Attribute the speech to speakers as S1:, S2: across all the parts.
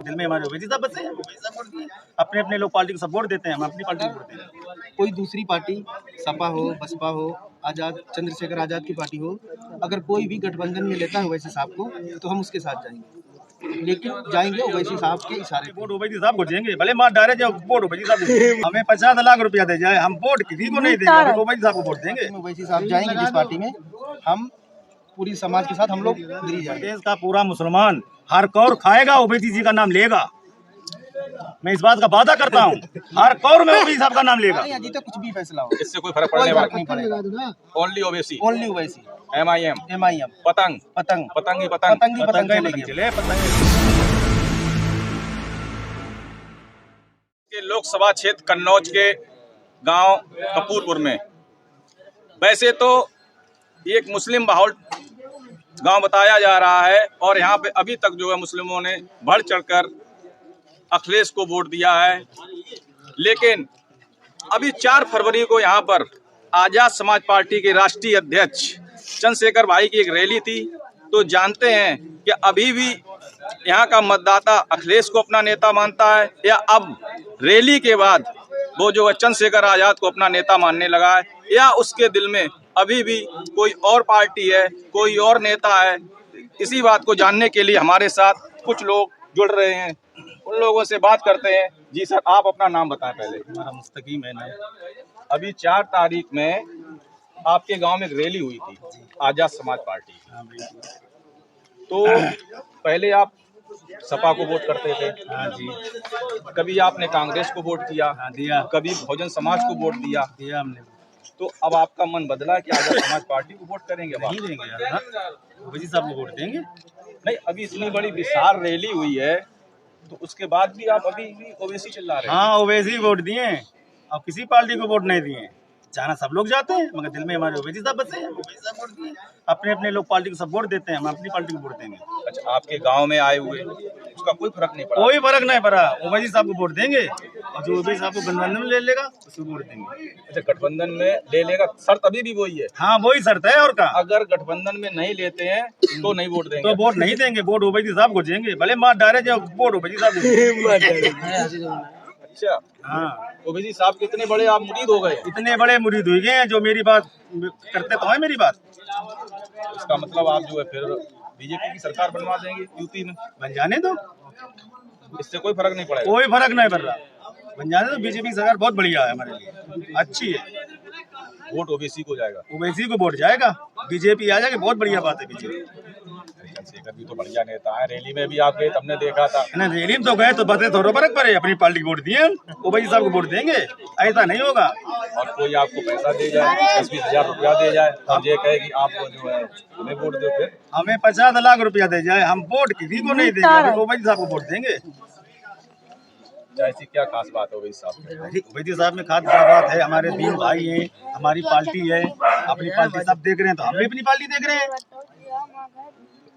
S1: दिल में हमारे ओवैसी साहब बसे हैं, अपने अपने लोग पार्टी को सपोर्ट देते हैं, हम अपनी पार्टी को वोट देते हैं।
S2: कोई दूसरी पार्टी सपा हो, बसपा हो, आजाद चंद्रशेखर आजाद की पार्टी हो, अगर कोई भी गठबंधन में लेता है ओवैसी साहब को तो हम उसके साथ जाएंगे, लेकिन जाएंगे ओवैसी साहब के इशारे पे।
S1: वोट ओवैसी साहब को देंगे, भले मार डाले जाओ, वोट ओवैसी साहब को। हमें 50 लाख रुपया दे जाए, हम वोट किसी को नहीं देंगे, हम ओवैसी साहब को वोट देंगे।
S2: ओवैसी साहब जाएंगे जिस पार्टी में, हम पूरी समाज के साथ हम लोग गिरी जाएंगे।
S1: देश का पूरा मुसलमान हर कौर खाएगा, ओवैसी जी का नाम लेगा। मैं इस बात का वादा करता हूँ, हर कौर में ओवैसी साहब का नाम लेगा।
S2: अजी तक कुछ भी फैसला हो,
S3: इससे कोई फर्क पड़ने वाला
S2: नहीं पड़ेगा।
S3: Only Owaisi,
S2: only Owaisi,
S3: MIM,
S2: MIM,
S3: पतंग
S2: पतंग
S3: पतंग ही पतंग
S2: पतंग ही पतंग
S1: नहीं चले पतंग।
S3: के लोकसभा क्षेत्र कन्नौज के गांव कपूरपुर में वैसे तो एक मुस्लिम बहुल गांव बताया जा रहा है और यहाँ पे अभी तक जो है मुस्लिमों ने बढ़ चढ़कर अखिलेश को वोट दिया है, लेकिन अभी 4 फरवरी को यहाँ पर आजाद समाज पार्टी के राष्ट्रीय अध्यक्ष चंद्रशेखर भाई की एक रैली थी। तो जानते हैं कि अभी भी यहाँ का मतदाता अखिलेश को अपना नेता मानता है या अब रैली के बाद वो जो है चंद्रशेखर आजाद को अपना नेता मानने लगा है, या उसके दिल में अभी भी कोई और पार्टी है, कोई और नेता है। इसी बात को जानने के लिए हमारे साथ कुछ लोग जुड़ रहे हैं, उन लोगों से बात करते हैं। जी सर, आप अपना नाम बताएं पहले।
S1: हमारा मुस्तकीम है नाम।
S3: अभी 4 तारीख में आपके गांव में एक रैली हुई थी आजाद समाज पार्टी की। तो पहले आप सपा को वोट करते थे,
S1: हाँ जी,
S3: कभी आपने कांग्रेस को वोट किया,
S1: हाँ दिया
S3: कभी बहुजन समाज को वोट दिया,
S1: हमने।
S3: तो अब आपका मन बदला कि आजाद समाज पार्टी को वोट करेंगे? अब आप?
S1: नहीं देंगे यार, हाँ? ओवैसी साहब को वोट देंगे।
S3: नहीं, अभी इतनी बड़ी विशाल रैली हुई है तो उसके बाद भी आप अभी भी ओवैसी चिल्ला रहे हैं।
S1: हाँ ओवैसी वोट दिए, अब किसी पार्टी को वोट नहीं दिए। जाना सब लोग जाते हैं, मगर दिल में हमारे ओवैसी साहब बसे हैं, ओवैसी साहब वोट दिए। अपने अपने लोग पार्टी को सपोर्ट देते हैं, हम अपनी पार्टी को वोट देंगे।
S3: अच्छा, आपके गांव में आए हुए उसका कोई फर्क नहीं पड़ा?
S1: कोई फर्क नहीं पड़ा, ओवैसी साहब को वोट देंगे और जो ओवैसी साहब को गठबंधन में ले लेगा उसको वोट देंगे।
S3: अच्छा, गठबंधन में ले लेगा, शर्त अभी भी वही है?
S1: हाँ वही शर्त है, और का
S3: अगर गठबंधन में नहीं लेते हैं तो नहीं वोट देंगे?
S1: तो वोट नहीं देंगे, वोट ओवैसी साहब को देंगे, भले मार डाले जाओ, वोट ओवैसी साहब को।
S3: अच्छा,
S1: हाँ
S3: ओवैसी साहब कितने बड़े आप मुरीद हो गए?
S1: इतने बड़े मुरीद हुए हैं जो मेरी बात करते तो है मेरी बात।
S3: इसका मतलब आप जो है फिर बीजेपी की सरकार बनवा देंगे यूपी में?
S1: बन जाने दो,
S3: इससे कोई फर्क नहीं पड़ेगा?
S1: कोई फर्क नहीं पड़ रहा, बन जाने दो। बीजेपी सरकार बहुत बढ़िया है हमारे लिए, अच्छी है।
S3: वोट ओबीसी को जाएगा?
S1: ओवैसी को वोट जाएगा, बीजेपी आ जाएगी, बहुत बढ़िया बात है बीजेपी।
S3: चंद्रशेखर भी तो बढ़िया नेता है, रैली में भी आप गए, हमने देखा था
S1: ना। रैली में तो गए तो बते थोड़ा फर्क पड़े, अपनी पार्टी को वोट दिए, ओवैसी साहब को वोट देंगे, ऐसा नहीं होगा।
S3: और कोई आपको पैसा दे जाए, 10-20 हजार रुपया दे जाए और ये कहे कि आप जो है हमें वोट दो, फिर
S1: हमें 50 लाख रुपया दे जाए, हम वोट किसी को नहीं देंगे, ओवैसी साहब को वोट देंगे।
S3: ऐसी क्या खास बात है ओवैसी साहब?
S1: ओवैसी साहब में खास क्या बात है, हमारे 3 भाई हैं, हमारी पार्टी है, अपनी पार्टी सब देख रहे हैं तो हम भी अपनी पार्टी देख रहे हैं।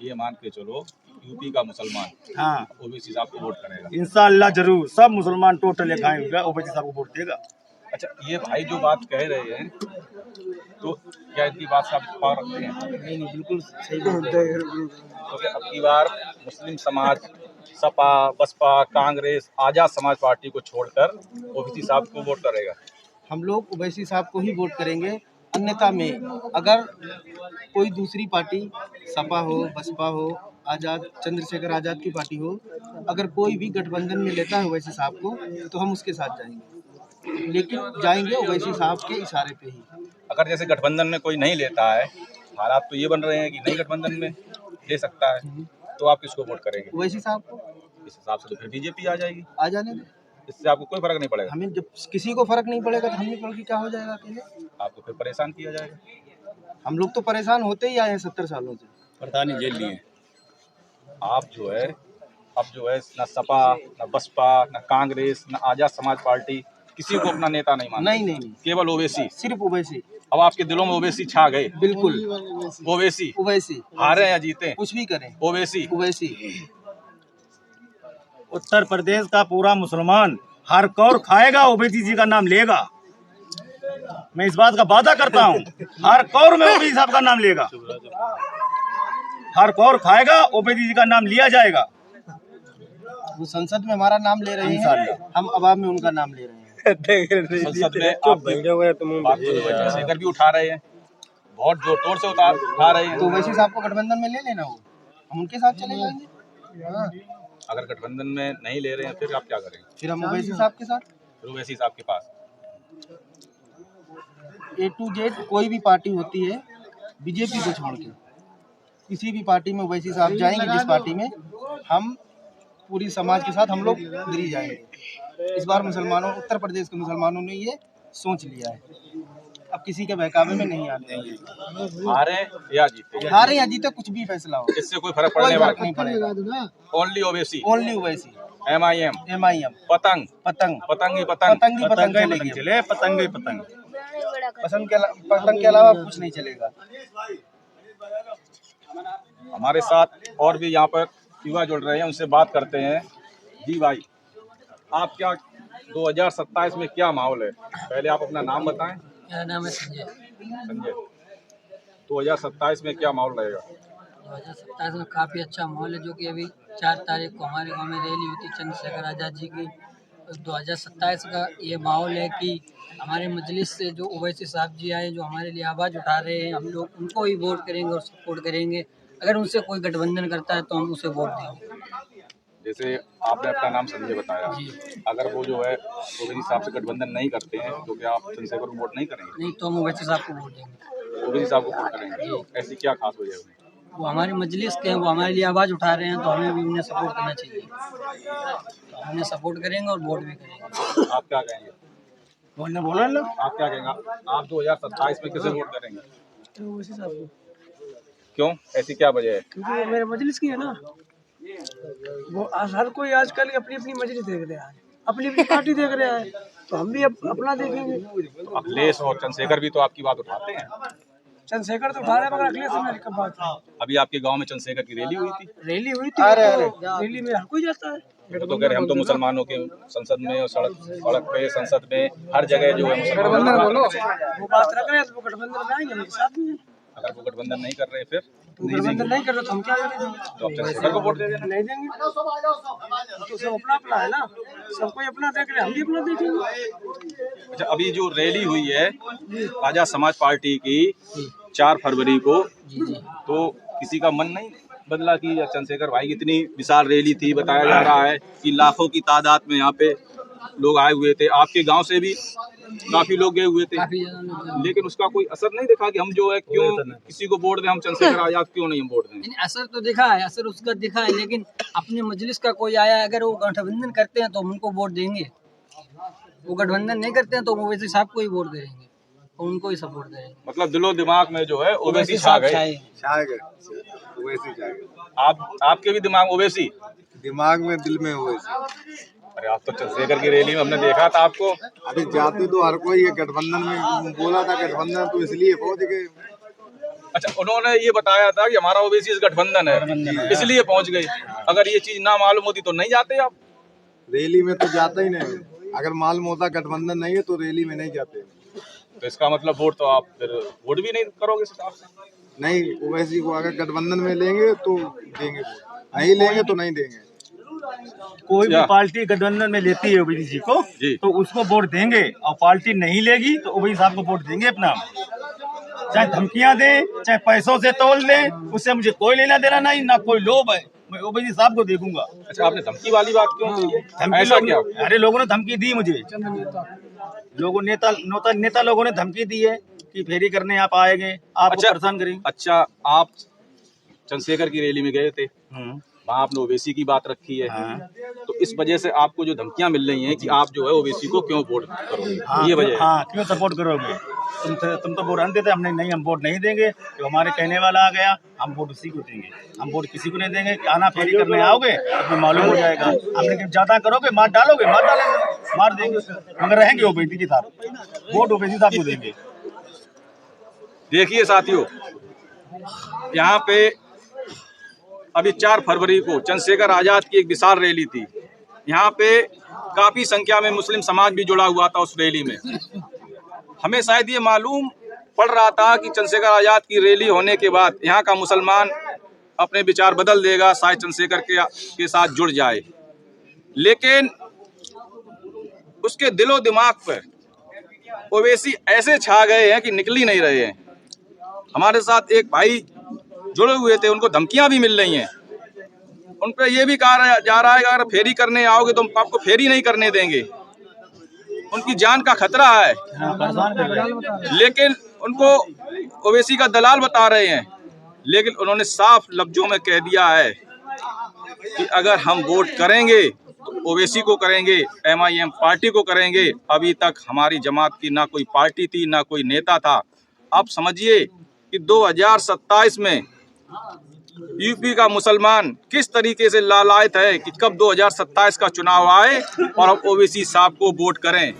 S3: ये मान के चलो यूपी का मुसलमान,
S1: हाँ
S3: ओवैसी साहब को वोट करेगा?
S1: इंशाअल्लाह जरूर, सब मुसलमान टोटल एक आएंगे, ओवैसी साहब को वोट देगा।
S3: अच्छा, ये भाई जो बात कह रहे हैं तो क्या इनकी बात से आप पार रखते हैं?
S2: नहीं बिल्कुल सही बोलते हैं।
S3: तो क्या अब की बार मुस्लिम समाज सपा, बसपा, कांग्रेस, आजाद समाज पार्टी को छोड़कर ओवैसी साहब को वोट करेगा?
S2: हम लोग ओवैसी साहब को ही वोट करेंगे, अन्यथा में अगर कोई दूसरी पार्टी सपा हो, बसपा हो, आजाद चंद्रशेखर आजाद की पार्टी हो, अगर कोई भी गठबंधन में लेता है ओवैसी साहब को तो हम उसके साथ जाएंगे, लेकिन जाएंगे ओवैसी साहब के इशारे पे ही।
S3: अगर जैसे गठबंधन में कोई नहीं लेता है, हालात तो ये बन रहे हैं कि नहीं गठबंधन में ले सकता है, तो आप किसको वोट करेंगे?
S2: ओवैसी साहब को।
S3: इस हिसाब से तो फिर बीजेपी आ जाएगी,
S2: आ जाने दो,
S3: इससे आपको कोई फर्क नहीं पड़ेगा?
S2: हमें जब किसी को फर्क नहीं पड़ेगा तो हमें पड़ के क्या हो जाएगा अकेले?
S3: आपको फिर परेशान किया जाएगा?
S2: हम लोग तो परेशान होते ही आए हैं 70 सालों से,
S1: प्रधानी जेल लिए।
S3: आप जो है अब जो है न सपा, न बसपा, न कांग्रेस, न आजाद समाज पार्टी, किसी को अपना नेता नहीं मानते?
S2: नहीं,
S3: केवल ओवैसी?
S2: सिर्फ ओवैसी।
S3: अब आपके दिलों में ओवैसी छा गए?
S2: बिल्कुल
S3: ओवैसी
S2: ओवैसी,
S3: हारे या जीते
S2: कुछ भी करें
S3: ओवैसी।
S2: ओवैसी।
S1: उत्तर प्रदेश का पूरा मुसलमान हर कौर खाएगा, ओवैसी जी का नाम लेगा। मैं इस बात का वादा करता हूँ, हर कौर में ओवैसी साहब का नाम लेगा, हर कौर खाएगा, ओवैसी जी का नाम लिया जाएगा।
S2: वो संसद में हमारा नाम ले रहे हैं, हम अवाम में उनका नाम ले रहे हैं।
S3: संसद में आप बात को जो है चंद्रशेखर भी उठा रहे हैं, बहुत जोर तोड़ से उठा रहे हैं।
S2: तो ओवैसी साहब को गठबंधन में ले लेना, हो हम उनके साथ चले जाएंगे। हाँ।
S3: अगर गठबंधन में नहीं ले रहे हैं फिर आप क्या करेंगे?
S2: फिर हम ओवैसी साहब के साथ,
S3: फिर ओवैसी साहब के पास
S2: A to Z कोई भी पार्टी होती है बीजेपी को छोड़ के, किसी भी पार्टी में ओवैसी साहब जाएंगे, जिस पार्टी में हम पूरी समाज के साथ हम लोग दिल्ली जाएंगे। इस बार मुसलमानों, उत्तर प्रदेश के मुसलमानों ने ये सोच लिया है, अब किसी के बहकावे में नहीं आते हैं।
S3: हारे या जीते,
S2: हारे या जीते कुछ भी फैसला हो,
S3: इससे कोई फर्क
S2: कोई
S3: पड़ने
S2: फर्क
S3: वाला
S2: नहीं पड़ेगा।
S3: Only Owaisi,
S2: only Owaisi,
S3: MIM,
S2: MIM,
S3: पतंग
S2: पतंग,
S3: पतंग ही पतंग,
S2: पतंग ही पतंग
S1: पतंग
S2: चलेगी।
S1: चले, पतंग ही पतंग।
S2: पतंग के अलावा कुछ नहीं चलेगा।
S3: हमारे साथ और भी यहाँ पर युवा जुड़ रहे हैं, उनसे बात करते हैं। जी भाई, आप क्या 2027 में क्या माहौल है? पहले आप अपना नाम बताएं।
S4: मेरा नाम है संजय।
S3: संजय, 2027 में क्या माहौल रहेगा?
S4: 2027 में काफ़ी अच्छा माहौल है, जो कि अभी 4 तारीख को हमारे गांव में रैली होती है चंद्रशेखर आज़ाद जी की। 2027 का ये माहौल है कि हमारे मजलिस से जो ओवैसी साहब जी आए, जो हमारे लिए आवाज़ उठा रहे हैं, हम लोग उनको ही वोट करेंगे और सपोर्ट करेंगे। अगर उनसे कोई गठबंधन करता है तो हम उसे वोट देंगे।
S3: जैसे आपने अपना नाम संजय बताया, अगर वो जो है ओवैसी साहब से गठबंधन नहीं करते हैं तो क्या आप चंद्रशेखर को वोट नहीं करेंगे?
S4: नहीं तो हम ओवैसी साहब को वोट देंगे।
S3: ओवैसी साहब को वोट करेंगे, ऐसी क्या खास वजह है?
S4: वो हमारी मजलिस के हैं, वो हमारे लिए आवाज़ उठा रहे हैं, तो हमें भी उन्हें सपोर्ट करना चाहिए। तो हम उन्हें सपोर्ट करेंगे और वोट भी करेंगे।
S3: आप क्या कहेंगे?
S1: बोलने बोला ना,
S3: आप क्या कहेंगे? आप 2027 में किसे वोट करेंगे?
S4: तो ओवैसी साहब को,
S3: क्यों, ऐसी क्या वजह है?
S4: क्योंकि वो मेरे मजलिस की है ना। वो हर कोई आजकल अपनी अपनी मजलिस देख रहा है, अपनी अपनी पार्टी देख रहा है, तो हम भी अपना देखेंगे।
S3: तो अखिलेश और चंद्रशेखर भी तो आपकी बात उठाते हैं।
S4: चंद्रशेखर तो उठा रहे हैं, मगर अखिलेश से मेरी कब बात है?
S3: अभी आपके गांव में चंद्रशेखर की रैली हुई थी।
S4: रैली हुई थी, रैली में हर कोई जाता है।
S3: वो तो कह रहे हम तो मुसलमानों के संसद में और सड़क पे, संसद में, हर जगह जो है मुसलमानों
S4: वो बात रख रहे हैं, तो वो गठबंधन में आएंगे, हमारे साथ में।
S3: अगर वो गठबंधन नहीं कर रहे फिर
S4: तो गठबंधन नहीं कर रहे तो हम क्या करेंगे?
S3: तो आप चंद्रशेखर को वोट दे देना।
S4: नहीं देंगे, तो सब अपना अपना है ना, सब कोई अपना देख रहे हैं, हम भी अपना देखेंगे।
S3: अच्छा, अभी जो रैली हुई है आजाद समाज पार्टी की 4 फरवरी को, तो किसी का मन नहीं बदला कि चंद्रशेखर भाई की इतनी विशाल रैली थी, बताया जा रहा है कि लाखों की तादाद में यहाँ पे लोग आए हुए थे, आपके गांव से भी काफी लोग गए हुए थे, लेकिन उसका कोई असर नहीं देखा कि हम जो है क्यों किसी को वोट दें, हम चंद्रशेखर आजाद क्यों नहीं हम वोट दें?
S4: असर तो दिखा है, असर उसका दिखा है, लेकिन अपने मजलिस का कोई आया, अगर वो गठबंधन करते हैं तो हम उनको वोट देंगे। वो गठबंधन नहीं करते हैं तो वो ओवैसी साहब को ही वोट देंगे और उनको ही सपोर्ट करेंगे।
S3: मतलब दिलो दिमाग में जो है ओवैसी छा गए। आपके भी दिमाग ओवैसी,
S5: दिमाग में, दिल में ओवैसी।
S3: अरे आप तो चंद्रशेखर की रैली में हमने देखा था आपको।
S5: अभी जाते तो हर कोई ये गठबंधन में बोला था, गठबंधन तो इसलिए पहुंच गए।
S3: अच्छा, उन्होंने ये बताया था कि हमारा ओवैसी गठबंधन है इसलिए पहुंच गए। अगर ये चीज ना मालूम होती तो नहीं जाते आप
S5: रैली में, तो जाता ही नहीं। अगर मालूम होता गठबंधन नहीं है तो रैली में नहीं जाते।
S3: तो इसका मतलब वोट तो आप फिर वोट भी नहीं करोगे इस हिसाब से?
S5: नहीं, ओवैसी को अगर गठबंधन में लेंगे तो देंगे, नहीं लेंगे तो नहीं देंगे।
S1: कोई भी पार्टी गठबंधन में लेती है ओवैसी जी को तो उसको वोट देंगे, और पार्टी नहीं लेगी तो ओवैसी साहब को वोट देंगे अपना। चाहे धमकियां दे, चाहे पैसों से तोल ले, उससे मुझे कोई लेना देना नहीं, ना कोई लोभ है, मैं ओवैसी साहब को देखूंगा।
S3: अच्छा, आपने धमकी वाली बात क्यों की?
S1: ऐसा क्या? अरे लोगों ने धमकी दी मुझे, लोगों नेता लोगों ने धमकी दी है कि फेरी करने आप आएंगे, आपको परेशान करेंगे।
S3: अच्छा, आप चंद्रशेखर की रैली में गए थे, वहाँ आपने ओवैसी की बात रखी है, तो इस वजह से आपको जो धमकियां मिल रही हैं कि आप जो है ओवैसी को क्यों वोट करोगे, ये वजह है?
S1: क्यों सपोर्ट करोगे? तुम तो वोट देते, हमने नहीं, हम वोट नहीं देंगे। तो हमारे कहने वाला आ गया, हम वोट उसी को देंगे, हम वोट किसी को नहीं देंगे। आना फेरी करने आओगे तो मालूम हो जाएगा। हमने कि ज्यादा करोगे, मार डालोगे, मार डालेंगे, मार देंगे, मगर रहेंगे ओवैसी के साथ, वोट ओवैसी साहब को देंगे।
S3: देखिए साथियों, यहाँ पे अभी 4 फरवरी को चंद्रशेखर आजाद की एक विशाल रैली थी। यहाँ पे काफी संख्या में मुस्लिम समाज भी जुड़ा हुआ था उस रैली में। हमें शायद ये मालूम पड़ रहा था कि चंद्रशेखर आजाद की रैली होने के बाद यहाँ का मुसलमान अपने विचार बदल देगा, शायद चंद्रशेखर के साथ जुड़ जाए, लेकिन उसके दिलो दिमाग पर ओवैसी ऐसे छा गए हैं कि निकल ही नहीं रहे हैं। हमारे साथ एक भाई जुड़े हुए थे, उनको धमकियां भी मिल रही हैं। उन पर यह भी कहा जा रहा है कि अगर फेरी करने आओगे तो हम आपको फेरी नहीं करने देंगे। उनकी जान का खतरा है, लेकिन उनको ओवैसी का दलाल बता रहे हैं। लेकिन उन्होंने साफ लफ्जों में कह दिया है कि अगर हम वोट करेंगे तो ओवैसी को करेंगे, MIM पार्टी को करेंगे। अभी तक हमारी जमात की ना कोई पार्टी थी, ना कोई नेता था। आप समझिए कि 2027 में यूपी का मुसलमान किस तरीके से लालायत है कि कब 2027 का चुनाव आए और हम ओवैसी साहब को वोट करें।